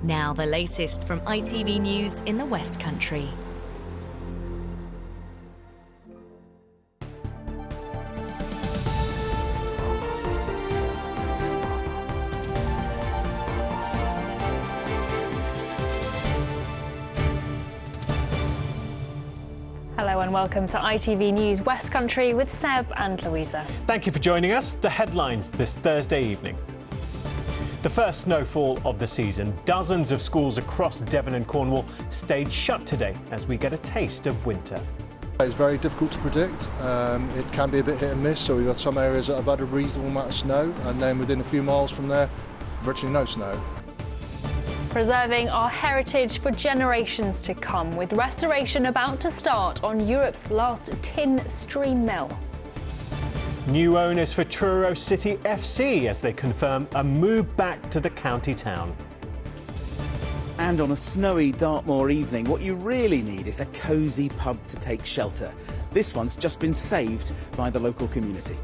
Now the latest from ITV News in the West Country. Hello and welcome to ITV News West Country with Seb and Louisa. Thank you for joining us. The headlines this Thursday evening. The first snowfall of the season. Dozens of schools across Devon and Cornwall stayed shut today as we get a taste of winter. It's very difficult to predict. It can be a bit hit and miss, so we've got some areas that have had a reasonable amount of snow, and then within a few miles from there, virtually no snow. Preserving our heritage for generations to come, with restoration about to start on Europe's last tin stream mill. New owners for Truro City FC as they confirm a move back to the county town. And on a snowy Dartmoor evening, what you really need is a cosy pub to take shelter. This one's just been saved by the local community.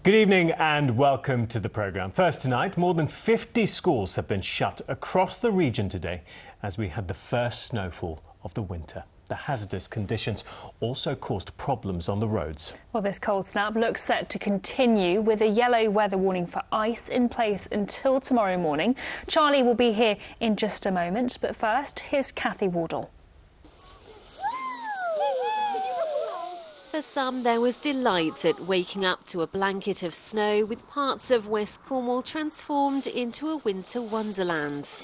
Good evening and welcome to the programme. First tonight, more than 50 schools have been shut across the region today as we had the first snowfall of the winter. The hazardous conditions also caused problems on the roads. Well, this cold snap looks set to continue with a yellow weather warning for ice in place until tomorrow morning. Charlie will be here in just a moment, but first, here's Kathy Wardle. For some, there was delight at waking up to a blanket of snow with parts of West Cornwall transformed into a winter wonderland.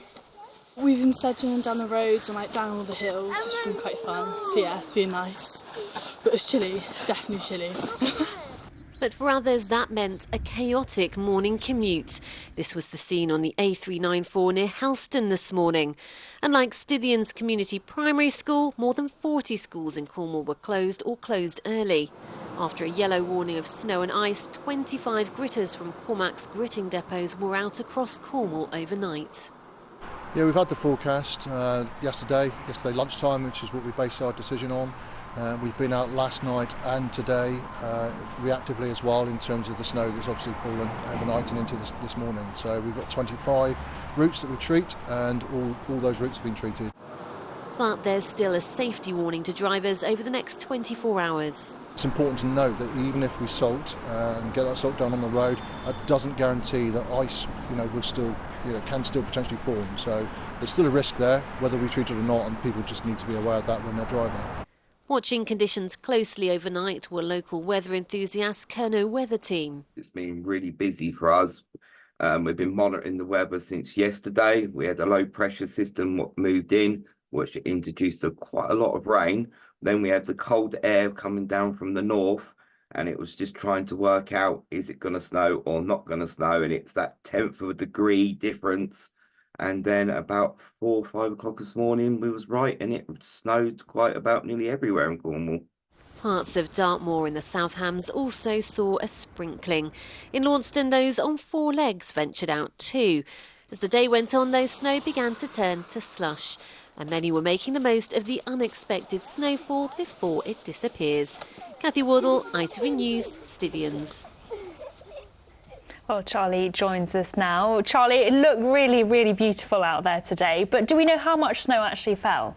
We've been sledging down the roads and down all the hills, which has been quite fun. So yeah, it's been nice. But it's chilly, it's definitely chilly. But for others, that meant a chaotic morning commute. This was the scene on the A394 near Helston this morning. And like Stithians Community Primary School, more than 40 schools in Cornwall were closed or closed early. After a yellow warning of snow and ice, 25 gritters from Cormac's gritting depots were out across Cornwall overnight. Yeah, we've had the forecast yesterday lunchtime, which is what we based our decision on. We've been out last night and today reactively as well in terms of the snow that's obviously fallen overnight and into this morning. So we've got 25 routes that we treat, and all those routes have been treated. But there's still a safety warning to drivers over the next 24 hours. It's important to note that even if we salt and get that salt down on the road, that doesn't guarantee that ice, will still, can still potentially form. So there's still a risk there, whether we treat it or not, and people just need to be aware of that when they're driving. Watching conditions closely overnight were local weather enthusiast Kerno Weather Team. It's been really busy for us. We've been monitoring the weather since yesterday. We had a low pressure system moved in, which introduced quite a lot of rain. Then we had the cold air coming down from the north, and it was just trying to work out, is it going to snow or not going to snow? And it's that 1/10 of a degree difference. And then about 4 or 5 o'clock this morning, we was right, and it snowed quite about nearly everywhere in Cornwall. Parts of Dartmoor in the South Hams also saw a sprinkling. In Launceston, those on 4 legs ventured out too. As the day went on, though, snow began to turn to slush, and many were making the most of the unexpected snowfall before it disappears. Kathy Wardle, ITV News, Stithians. Well, Charlie joins us now. Charlie, it looked really, really beautiful out there today, but do we know how much snow actually fell?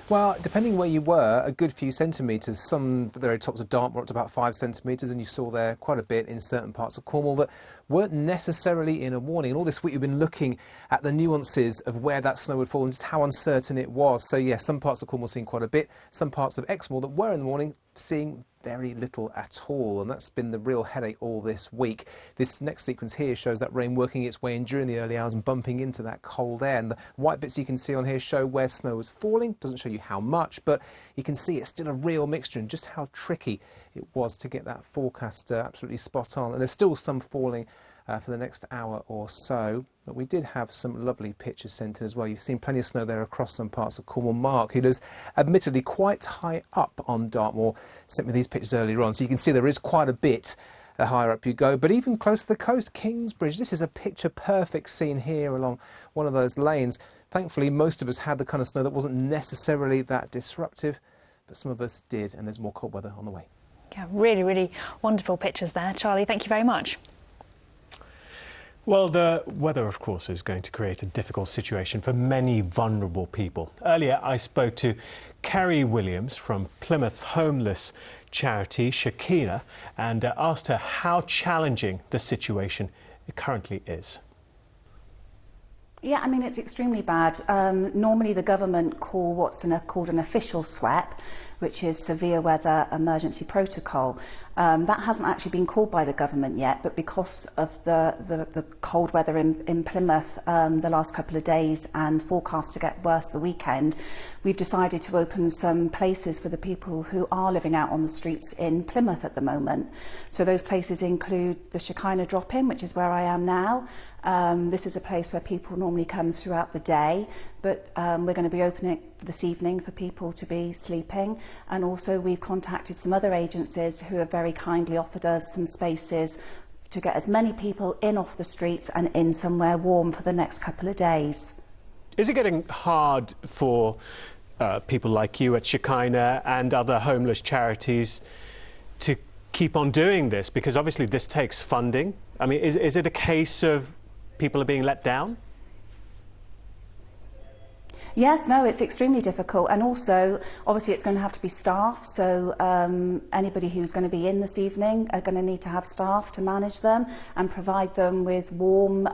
Well, depending where you were, a good few centimetres. Some at the very tops of Dartmoor up to about 5 centimetres, and you saw there quite a bit in certain parts of Cornwall that weren't necessarily in a warning. And all this week we've been looking at the nuances of where that snow would fall and just how uncertain it was. So, yes, some parts of Cornwall seeing quite a bit, some parts of Exmouth that were in the warning seeing very little at all, and that's been the real headache all this week. This next sequence here shows that rain working its way in during the early hours and bumping into that cold air, and the white bits you can see on here show where snow was falling. Doesn't show you how much, but you can see it's still a real mixture and just how tricky it was to get that forecast absolutely spot on. And there's still some falling for the next hour or so. But we did have some lovely pictures sent in as well. You've seen plenty of snow there across some parts of Cornwall. Mark, who lives admittedly quite high up on Dartmoor, sent me these pictures earlier on. So you can see there is quite a bit the higher up you go. But even close to the coast, Kingsbridge, this is a picture-perfect scene here along one of those lanes. Thankfully, most of us had the kind of snow that wasn't necessarily that disruptive. But but some of us did, and there's more cold weather on the way. Yeah, really, really wonderful pictures there. Charlie, thank you very much. Well, the weather, of course, is going to create a difficult situation for many vulnerable people. Earlier, I spoke to Kerry Williams from Plymouth homeless charity Shekinah and asked her how challenging the situation currently is. Yeah, I mean, it's extremely bad. Normally the government call what's called an official SWEP, which is Severe Weather Emergency Protocol. That hasn't actually been called by the government yet, but because of the cold weather in Plymouth the last couple of days and forecast to get worse the weekend, we've decided to open some places for the people who are living out on the streets in Plymouth at the moment. So those places include the Shekinah drop-in, which is where I am now. This is a place where people normally come throughout the day, but we're going to be opening it this evening for people to be sleeping. And also we've contacted some other agencies who have very kindly offered us some spaces to get as many people in off the streets and in somewhere warm for the next couple of days. Is it getting hard for people like you at Shekinah and other homeless charities to keep on doing this? Because obviously this takes funding. I mean, is it a case of people are being let down? Yes, no, it's extremely difficult, and also obviously it's going to have to be staff, so anybody who's going to be in this evening are going to need to have staff to manage them and provide them with warm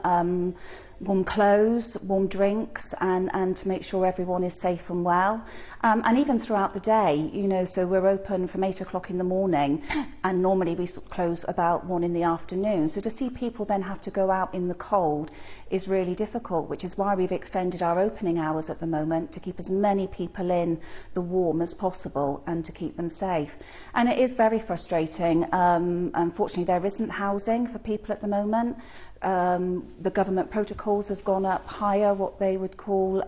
clothes, warm drinks, and to make sure everyone is safe and well. And even throughout the day, you know, so we're open from 8 o'clock in the morning and normally we close about 1 in the afternoon. So to see people then have to go out in the cold is really difficult, which is why we've extended our opening hours at the moment to keep as many people in the warm as possible and to keep them safe. And it is very frustrating. Unfortunately, there isn't housing for people at the moment. The government protocols have gone up higher, what they would call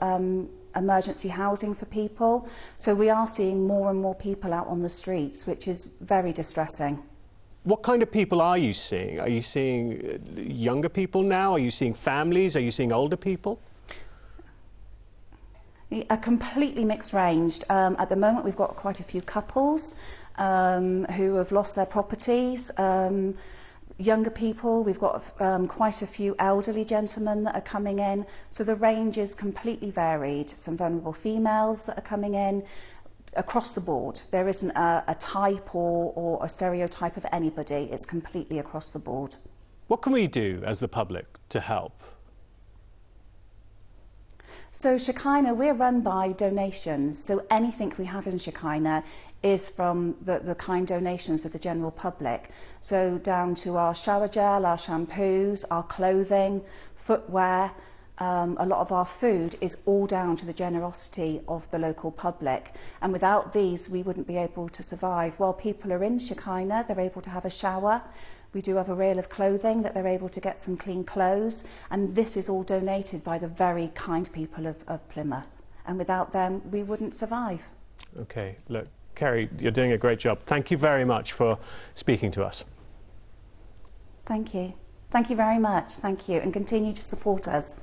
emergency housing for people. So we are seeing more and more people out on the streets, which is very distressing. What kind of people are you seeing? Are you seeing younger people now? Are you seeing families? Are you seeing older people? A completely mixed range. At the moment we've got quite a few couples who have lost their properties. Younger people, we've got quite a few elderly gentlemen that are coming in, so the range is completely varied. Some vulnerable females that are coming in across the board. There isn't a type or a stereotype of anybody, it's completely across the board. What can we do as the public to help? So Shekinah, we're run by donations, so anything we have in Shekinah is from the kind donations of the general public. So down to our shower gel, our shampoos, our clothing, footwear, a lot of our food is all down to the generosity of the local public. And without these, we wouldn't be able to survive. While people are in Shekinah, they're able to have a shower. We do have a reel of clothing that they're able to get some clean clothes. And this is all donated by the very kind people of Plymouth. And without them, we wouldn't survive. OK, look, Kerry, you're doing a great job. Thank you very much for speaking to us. Thank you. Thank you very much. Thank you. And continue to support us.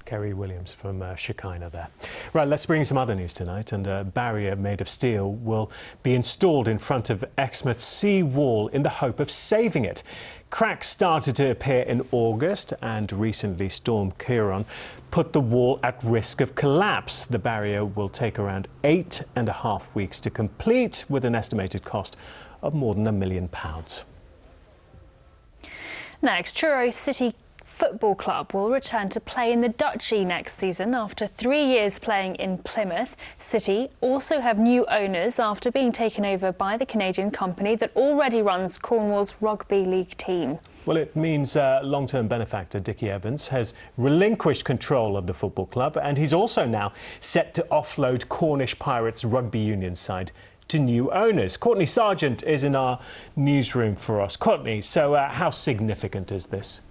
Kerry Williams from Shekinah there. Right, let's bring some other news tonight. And a barrier made of steel will be installed in front of Exmouth sea wall in the hope of saving it. Cracks started to appear in August, and recently Storm Ciarán put the wall at risk of collapse. The barrier will take around 8.5 weeks to complete, with an estimated cost of more than £1 million. Next, Choudhury City Football Club will return to play in the Duchy next season after 3 years playing in Plymouth. City also have new owners after being taken over by the Canadian company that already runs Cornwall's rugby league team. Well, it means long-term benefactor Dickie Evans has relinquished control of the football club, and he's also now set to offload Cornish Pirates rugby union side to new owners. Courtney Sargent is in our newsroom for us. Courtney, so how significant is this?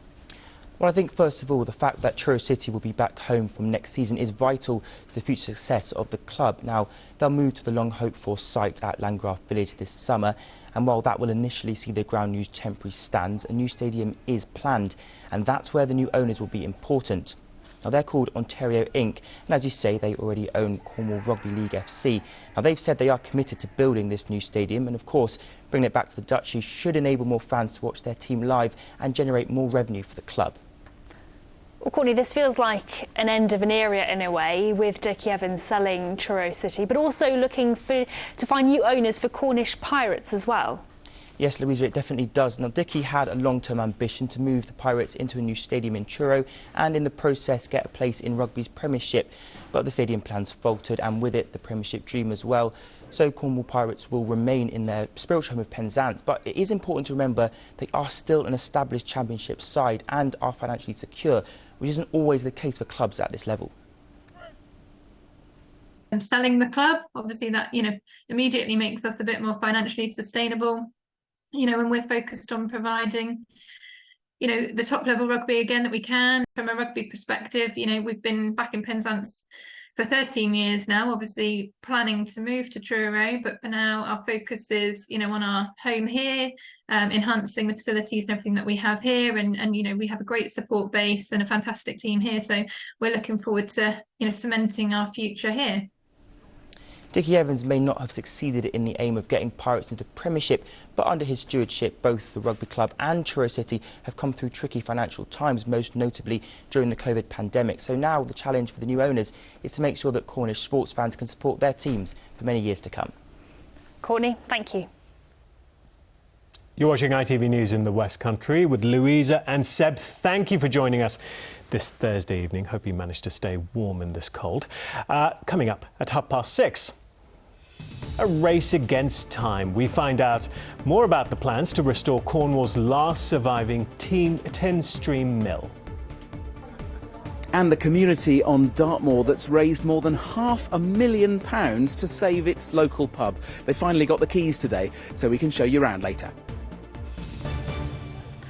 Well, I think, first of all, the fact that Choudhury City will be back home from next season is vital to the future success of the club. Now, they'll move to the long-hoped-for site at Landgraf Village this summer, and while that will initially see the ground use temporary stands, a new stadium is planned, and that's where the new owners will be important. Now, they're called Ontario Inc. And as you say, they already own Cornwall Rugby League FC. Now, they've said they are committed to building this new stadium. And of course, bringing it back to the Duchy should enable more fans to watch their team live and generate more revenue for the club. Well, Courtney, this feels like an end of an era in a way, with Dickie Evans selling Truro City, but also looking to find new owners for Cornish Pirates as well. Yes, Louisa, it definitely does. Now, Dickie had a long-term ambition to move the Pirates into a new stadium in Truro and in the process get a place in rugby's Premiership. But the stadium plans faltered, and with it the Premiership dream as well. So Cornwall Pirates will remain in their spiritual home of Penzance. But it is important to remember they are still an established Championship side and are financially secure, which isn't always the case for clubs at this level. And selling the club, obviously that, immediately makes us a bit more financially sustainable. And we're focused on providing, the top level rugby again that we can. From a rugby perspective, we've been back in Penzance for 13 years now, obviously planning to move to Truro, but for now our focus is, on our home here, enhancing the facilities and everything that we have here. And we have a great support base and a fantastic team here. So we're looking forward to, cementing our future here. Dickie Evans may not have succeeded in the aim of getting Pirates into Premiership, but under his stewardship, both the rugby club and Truro City have come through tricky financial times, most notably during the COVID pandemic. So now the challenge for the new owners is to make sure that Cornish sports fans can support their teams for many years to come. Courtney, thank you. You're watching ITV News in the West Country with Louisa and Seb. Thank you for joining us this Thursday evening. Hope you managed to stay warm in this cold. Coming up at 6:30. A race against time. We find out more about the plans to restore Cornwall's last surviving 10-stream mill. And the community on Dartmoor that's raised more than £500,000 to save its local pub. They finally got the keys today, so we can show you around later.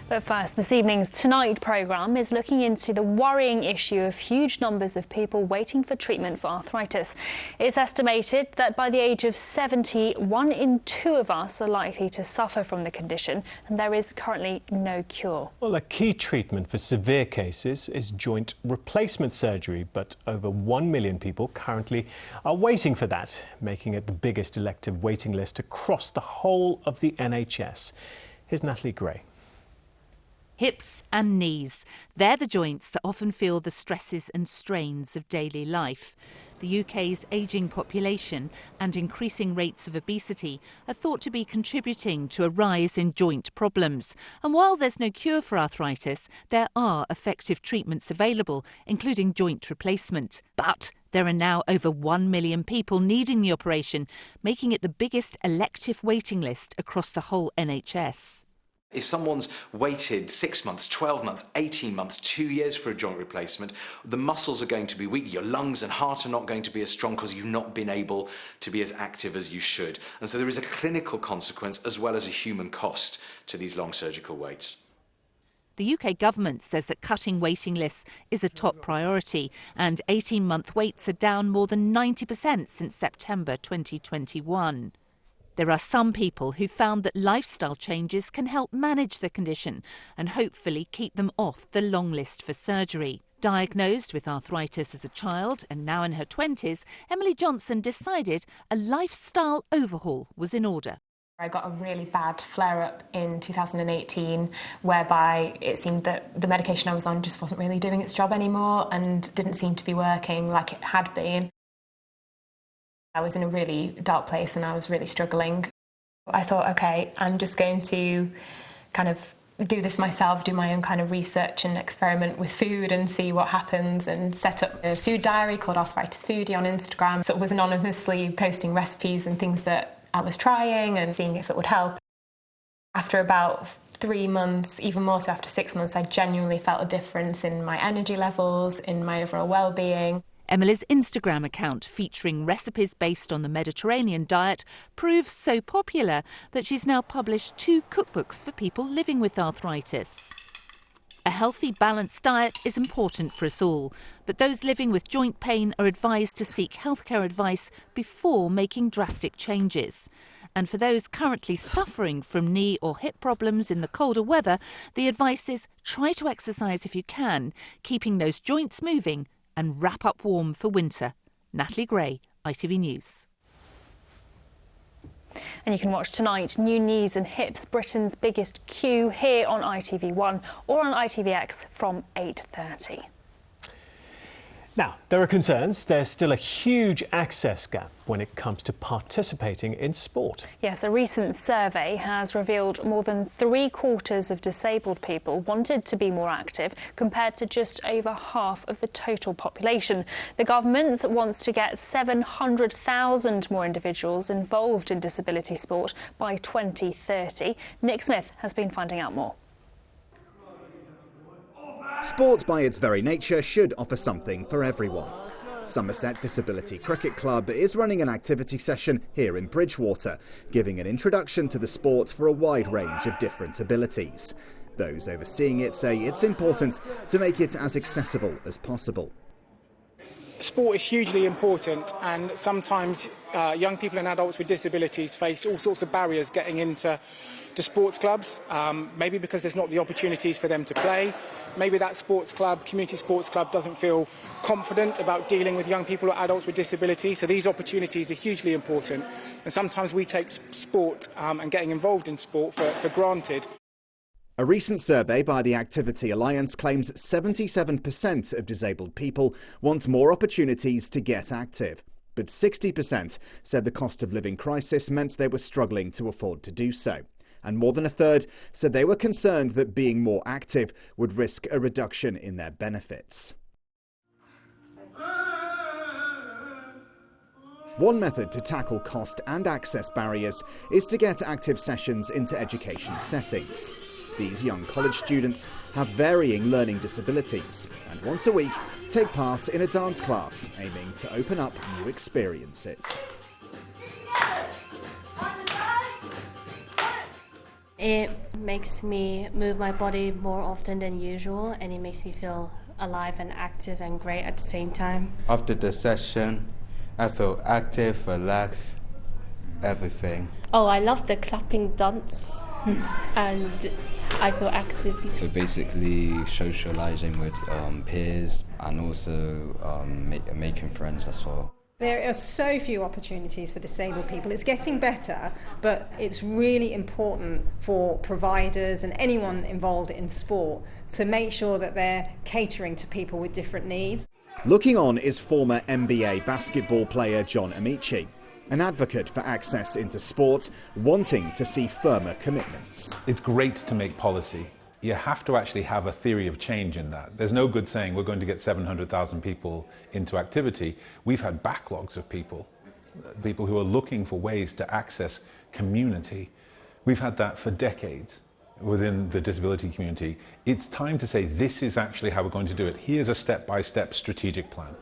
But first, this evening's Tonight programme is looking into the worrying issue of huge numbers of people waiting for treatment for arthritis. It's estimated that by the age of 70, 1 in 2 of us are likely to suffer from the condition, and there is currently no cure. Well, a key treatment for severe cases is joint replacement surgery, but over 1 million people currently are waiting for that, making it the biggest elective waiting list across the whole of the NHS. Here's Natalie Gray. Hips and knees. They're the joints that often feel the stresses and strains of daily life. The UK's ageing population and increasing rates of obesity are thought to be contributing to a rise in joint problems. And while there's no cure for arthritis, there are effective treatments available, including joint replacement. But there are now over 1 million people needing the operation, making it the biggest elective waiting list across the whole NHS. If someone's waited 6 months, 12 months, 18 months, 2 years for a joint replacement, the muscles are going to be weak, your lungs and heart are not going to be as strong because you've not been able to be as active as you should. And so there is a clinical consequence as well as a human cost to these long surgical waits. The UK government says that cutting waiting lists is a top priority, and 18-month waits are down more than 90% since September 2021. There are some people who found that lifestyle changes can help manage the condition and hopefully keep them off the long list for surgery. Diagnosed with arthritis as a child and now in her 20s, Emily Johnson decided a lifestyle overhaul was in order. I got a really bad flare-up in 2018 whereby it seemed that the medication I was on just wasn't really doing its job anymore and didn't seem to be working like it had been. I was in a really dark place and I was really struggling. I thought, OK, I'm just going to kind of do this myself, do my own kind of research and experiment with food and see what happens, and set up a food diary called Arthritis Foodie on Instagram. So it was anonymously posting recipes and things that I was trying and seeing if it would help. After about 3 months, even more so after 6 months, I genuinely felt a difference in my energy levels, in my overall well-being. Emily's Instagram account, featuring recipes based on the Mediterranean diet, proves so popular that she's now published 2 cookbooks for people living with arthritis. A healthy, balanced diet is important for us all, but those living with joint pain are advised to seek healthcare advice before making drastic changes. And for those currently suffering from knee or hip problems in the colder weather, the advice is try to exercise if you can, keeping those joints moving and wrap up warm for winter. Natalie Gray, ITV News. And you can watch tonight New Knees and Hips, Britain's biggest queue, here on ITV1 or on ITVX from 8:30. Now, there are concerns. There's still a huge access gap when it comes to participating in sport. Yes, a recent survey has revealed more than 3/4 of disabled people wanted to be more active, compared to just over half of the total population. The government wants to get 700,000 more individuals involved in disability sport by 2030. Nick Smith has been finding out more. Sport, by its very nature, should offer something for everyone. Somerset Disability Cricket Club is running an activity session here in Bridgewater, giving an introduction to the sport for a wide range of different abilities. Those overseeing it say it's important to make it as accessible as possible. Sport is hugely important, and sometimes young people and adults with disabilities face all sorts of barriers getting into sports clubs, maybe because there's not the opportunities for them to play. Maybe that sports club, community sports club, doesn't feel confident about dealing with young people or adults with disabilities. So these opportunities are hugely important, and sometimes we take sport and getting involved in sport for granted. A recent survey by the Activity Alliance claims 77% of disabled people want more opportunities to get active. But 60% said the cost of living crisis meant they were struggling to afford to do so. And more than a third said they were concerned that being more active would risk a reduction in their benefits. One method to tackle cost and access barriers is to get active sessions into education settings. These young college students have varying learning disabilities and once a week take part in a dance class aiming to open up new experiences. It makes me move my body more often than usual, and it makes me feel alive and active and great at the same time. After the session, I feel active, relaxed, everything. Oh, I love the clapping dance and I feel active. So basically socialising with peers and also making friends as well. There are so few opportunities for disabled people. It's getting better, but it's really important for providers and anyone involved in sport to make sure that they're catering to people with different needs. Looking on is former NBA basketball player John Amici, an advocate for access into sport, wanting to see firmer commitments. It's great to make policy. You have to actually have a theory of change in that. There's no good saying we're going to get 700,000 people into activity. We've had backlogs of people who are looking for ways to access community. We've had that for decades within the disability community. It's time to say this is actually how we're going to do it. Here's a step-by-step strategic plan.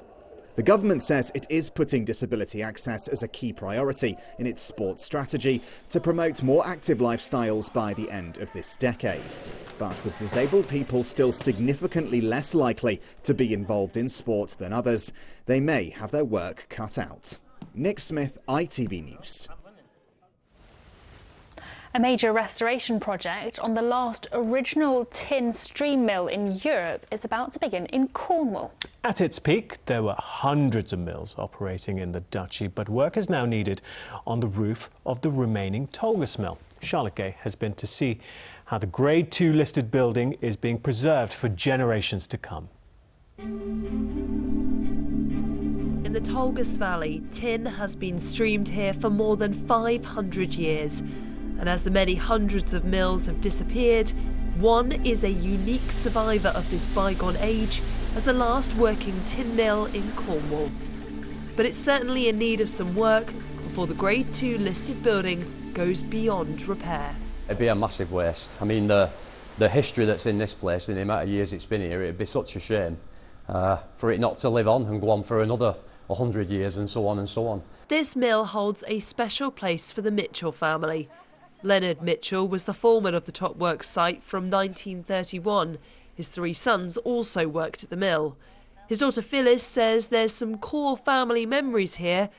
The government says it is putting disability access as a key priority in its sports strategy to promote more active lifestyles by the end of this decade. But with disabled people still significantly less likely to be involved in sport than others, they may have their work cut out. Nick Smith, ITV News. A major restoration project on the last original tin stream mill in Europe is about to begin in Cornwall. At its peak, there were hundreds of mills operating in the duchy, but work is now needed on the roof of the remaining Tolgis mill. Charlotte Gay has been to see how the Grade 2 listed building is being preserved for generations to come. In the Tolgis Valley, tin has been streamed here for more than 500 years. And as the many hundreds of mills have disappeared, one is a unique survivor of this bygone age as the last working tin mill in Cornwall. But it's certainly in need of some work before the Grade 2 listed building goes beyond repair. It'd be a massive waste. I mean, the history that's in this place and the amount of years it's been here, it'd be such a shame for it not to live on and go on for another 100 years and so on and so on. This mill holds a special place for the Mitchell family. Leonard Mitchell was the foreman of the top works site from 1931. His three sons also worked at the mill. His daughter Phyllis says there's some core family memories here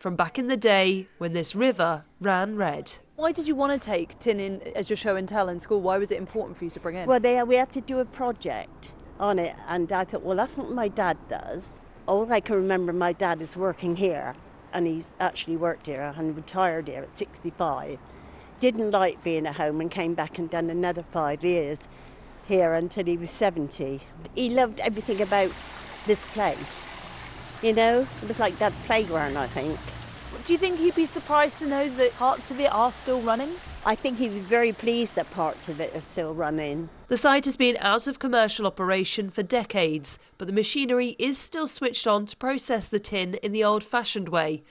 from back in the day when this river ran red. Why did you want to take tin in as your show and tell in school? Why was it important for you to bring in? Well, we had to do a project on it, and I thought, well, that's what my dad does. All I can remember, my dad is working here, and he actually worked here and retired here at 65. Didn't like being at home and came back and done another 5 years here until he was 70. He loved everything about this place. You know, it was like Dad's playground, I think. Do you think he'd be surprised to know that parts of it are still running? I think he was very pleased that parts of it are still running. The site has been out of commercial operation for decades, but the machinery is still switched on to process the tin in the old-fashioned way.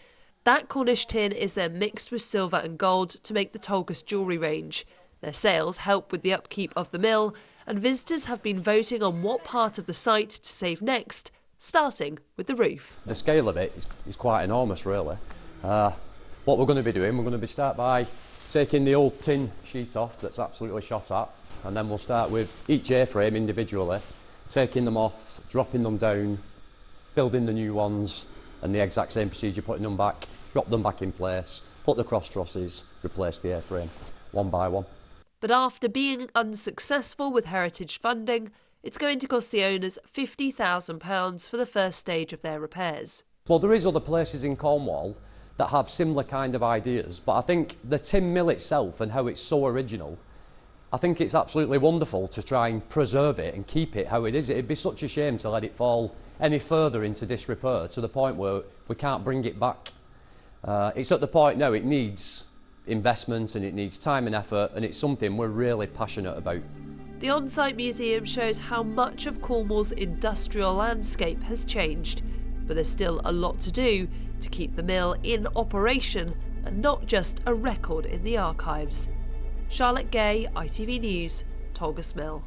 That Cornish tin is then mixed with silver and gold to make the Tolgus jewellery range. Their sales help with the upkeep of the mill, and visitors have been voting on what part of the site to save next, starting with the roof. The scale of it is quite enormous, really. What we're going to be doing, we're going to start by taking the old tin sheet off that's absolutely shot at, and then we'll start with each A-frame individually, taking them off, dropping them down, building the new ones, and the exact same procedure, putting them back, drop them back in place, put the cross trusses, replace the A-frame, one by one. But after being unsuccessful with heritage funding, it's going to cost the owners £50,000 for the first stage of their repairs. Well, there is other places in Cornwall that have similar kind of ideas, but I think the tin mill itself and how it's so original, I think it's absolutely wonderful to try and preserve it and keep it how it is. It'd be such a shame to let it fall any further into disrepair to the point where we can't bring it back. It's at the point now it needs investment and it needs time and effort, and it's something we're really passionate about. The on-site museum shows how much of Cornwall's industrial landscape has changed, but there's still a lot to do to keep the mill in operation and not just a record in the archives. Charlotte Gay, ITV News, Tolgus Mill.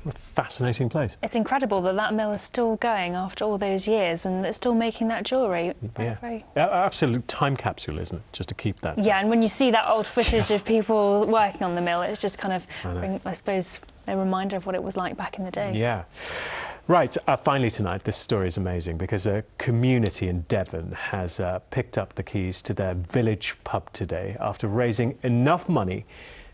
What a fascinating place. It's incredible that that mill is still going after all those years and it's still making that jewellery. Yeah. Absolute time capsule, isn't it? Just to keep that. Yeah, and when you see that old footage of people working on the mill, it's just kind of, I suppose, a reminder of what it was like back in the day. Yeah. Right, finally tonight, this story is amazing because a community in Devon has picked up the keys to their village pub today after raising enough money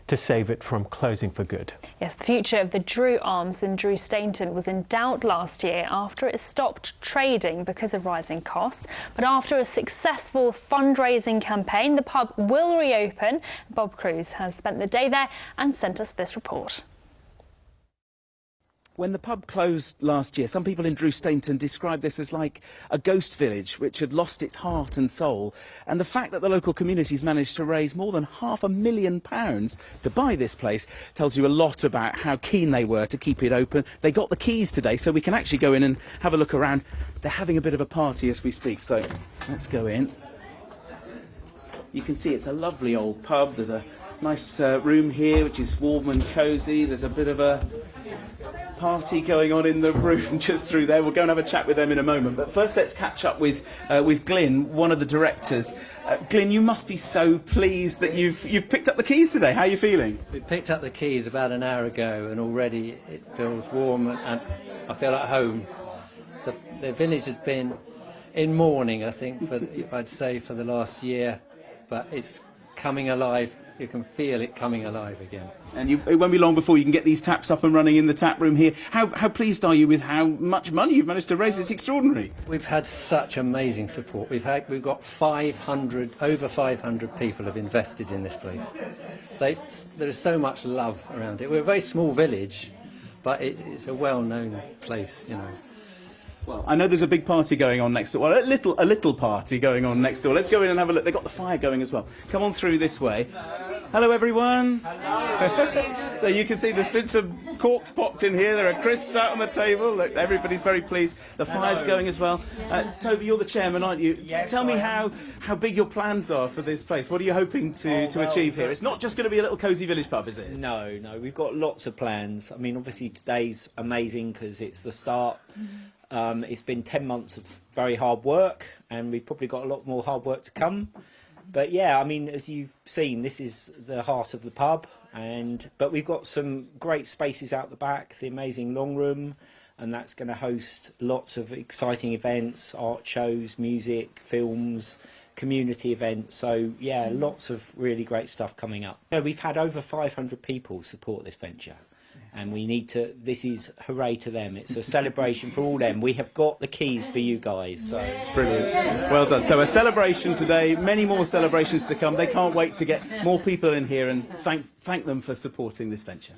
to save it from closing for good. Yes, the future of the Drew Arms in Drew Stainton was in doubt last year after it stopped trading because of rising costs. But after a successful fundraising campaign, the pub will reopen. Bob Cruz has spent the day there and sent us this report. When the pub closed last year, some people in Drew Stainton described this as like a ghost village which had lost its heart and soul. And the fact that the local community's managed to raise more than £500,000 to buy this place tells you a lot about how keen they were to keep it open. They got the keys today, so we can actually go in and have a look around. They're having a bit of a party as we speak, so let's go in. You can see it's a lovely old pub. There's a nice room here which is warm and cosy. There's a bit of a party going on in the room just through there. We'll go and have a chat with them in a moment. But first, let's catch up with Glyn, one of the directors. Glyn, you must be so pleased that you've picked up the keys today. How are you feeling? We picked up the keys about an hour ago, and already it feels warm and I feel at home. The village has been in mourning, I think, I'd say for the last year, but it's coming alive. You can feel it coming alive again. And it won't be long before you can get these taps up and running in the tap room here. How pleased are you with how much money you've managed to raise? It's extraordinary. We've had such amazing support. We've got over 500 people have invested in this place. There is so much love around it. We're a very small village, but it's a well-known place, you know. Well, I know there's a big party going on next door. Well, a little party going on next door. Let's go in and have a look. They've got the fire going as well. Come on through this way. Hello, everyone. Hello. So you can see there's been some corks popped in here. There are crisps out on the table. Look, everybody's very pleased. The fire's going as well. Toby, you're the chairman, aren't you? Yes, tell me how big your plans are for this place. What are you hoping to achieve here? It's not just going to be a little cosy village pub, is it? No, we've got lots of plans. I mean, obviously today's amazing because it's the start. It's been 10 months of very hard work, and we've probably got a lot more hard work to come. But yeah, I mean, as you've seen, this is the heart of the pub, but we've got some great spaces out the back, the amazing long room, and that's going to host lots of exciting events, art shows, music, films, community events. So yeah, lots of really great stuff coming up. We've had over 500 people support this venture, and we need to, this is hooray to them. It's a celebration for all them. We have got the keys for you guys. So Brilliant. Well done. So a celebration today, many more celebrations to come. They can't wait to get more people in here and thank them for supporting this venture.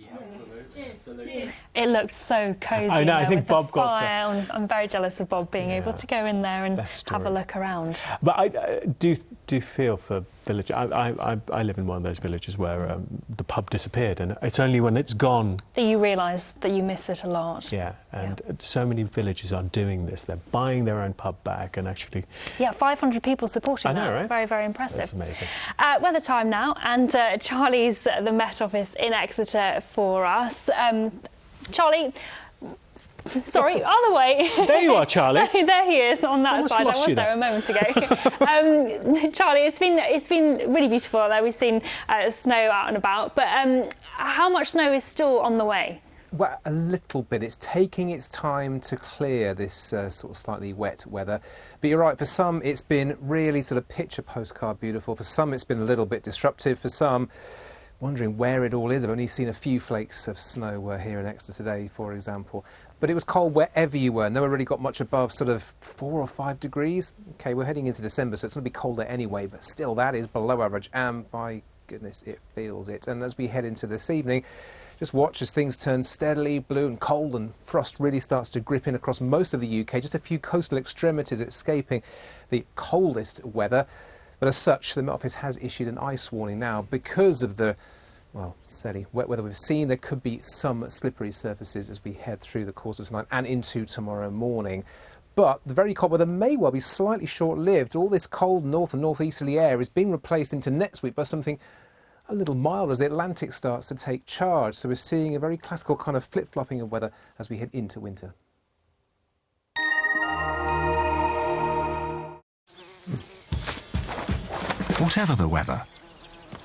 It looked so cosy. I know, I think with Bob the got fire. I'm very jealous of Bob being able to go in there and have a look around. But I do feel for village. I live in one of those villages where the pub disappeared, and it's only when it's gone that you realise that you miss it a lot. Yeah, and so many villages are doing this. They're buying their own pub back and actually... Yeah, 500 people supporting that. I know, right? Very, very impressive. That's amazing. Weather time now, and Charlie's at the Met Office in Exeter for us. Charlie... Sorry, other way. There you are, Charlie. There he is on that side. I was there a moment ago. Charlie, it's been really beautiful there. We've seen snow out and about, but how much snow is still on the way? Well, a little bit. It's taking its time to clear this sort of slightly wet weather. But you're right, for some it's been really sort of picture postcard beautiful. For some it's been a little bit disruptive. For some, wondering where it all is. I've only seen a few flakes of snow here in Exeter today, for example. But it was cold wherever you were. Nowhere really got much above sort of 4 or 5 degrees. OK, we're heading into December, so it's going to be colder anyway, but still that is below average, and by goodness, it feels it. And as we head into this evening, just watch as things turn steadily blue and cold, and frost really starts to grip in across most of the UK. Just a few coastal extremities escaping the coldest weather. But as such, the Met Office has issued an ice warning now because of the, well, steady wet weather we've seen. There could be some slippery surfaces as we head through the course of tonight and into tomorrow morning. But the very cold weather may well be slightly short-lived. All this cold north and northeasterly air is being replaced into next week by something a little milder as the Atlantic starts to take charge. So we're seeing a very classical kind of flip-flopping of weather as we head into winter. Whatever the weather,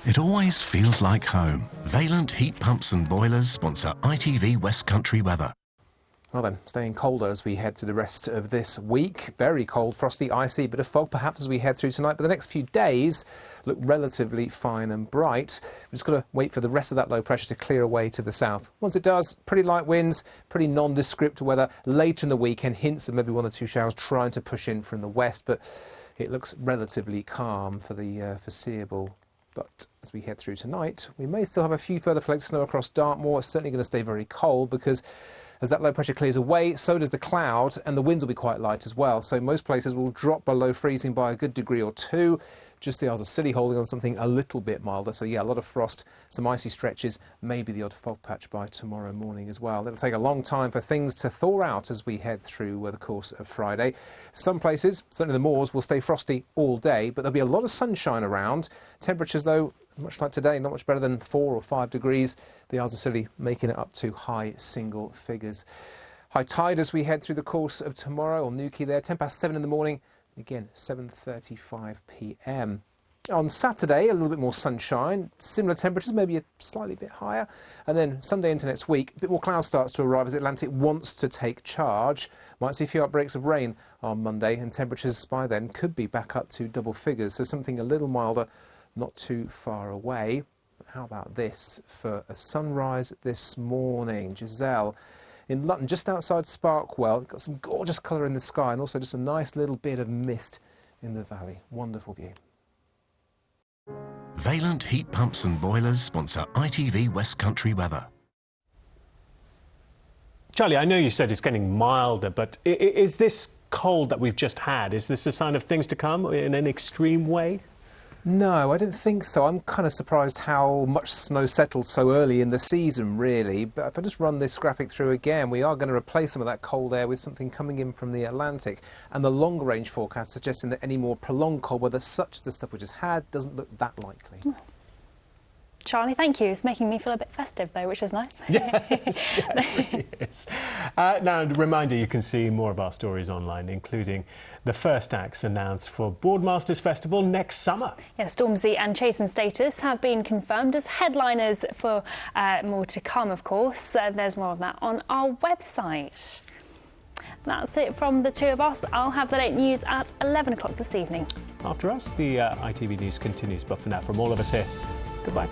it always feels like home. Valent Heat Pumps and Boilers sponsor ITV West Country weather. Well then, staying colder as we head through the rest of this week. Very cold, frosty, icy, bit of fog perhaps as we head through tonight. But the next few days look relatively fine and bright. We've just got to wait for the rest of that low pressure to clear away to the south. Once it does, pretty light winds, pretty nondescript weather. Later in the weekend, hints of maybe 1 or 2 showers trying to push in from the west. But it looks relatively calm for the foreseeable. But as we head through tonight, we may still have a few further flakes of snow across Dartmoor. It's certainly going to stay very cold because as that low pressure clears away, so does the cloud, and the winds will be quite light as well. So most places will drop below freezing by a good degree or 2. Just the Isles of Scilly holding on something a little bit milder. So yeah, a lot of frost, some icy stretches, maybe the odd fog patch by tomorrow morning as well. It'll take a long time for things to thaw out as we head through the course of Friday. Some places, certainly the moors, will stay frosty all day, but there'll be a lot of sunshine around. Temperatures, though, much like today, not much better than 4 or 5 degrees. The Isles of Scilly making it up to high single figures. High tide as we head through the course of tomorrow, or Newquay there, 7:10 in the morning. Again, 7:35 p.m. On Saturday, a little bit more sunshine, similar temperatures, maybe a slightly bit higher. And then Sunday into next week, a bit more cloud starts to arrive as the Atlantic wants to take charge. Might see a few outbreaks of rain on Monday, and temperatures by then could be back up to double figures. So something a little milder, not too far away. But how about this for a sunrise this morning? Giselle in Lutton, just outside Sparkwell. Got some gorgeous colour in the sky and also just a nice little bit of mist in the valley. Wonderful view. Valent Heat Pumps and Boilers sponsor ITV West Country weather. Charlie, I know you said it's getting milder, but is this cold that we've just had, is this a sign of things to come in an extreme way? No, I don't think so. I'm kind of surprised how much snow settled so early in the season, really. But if I just run this graphic through again, we are going to replace some of that cold air with something coming in from the Atlantic. And the longer-range forecast suggesting that any more prolonged cold weather, such as the stuff we just had, doesn't look that likely. Charlie, thank you. It's making me feel a bit festive, though, which is nice. Yes, yeah, it really is. Now, a reminder, you can see more of our stories online, including the first acts announced for Boardmasters Festival next summer. Yeah, Stormzy and Chase and Status have been confirmed as headliners for more to come, of course. There's more of that on our website. That's it from the two of us. I'll have the late news at 11 o'clock this evening. After us, the ITV News continues, but for now, from all of us here, goodbye.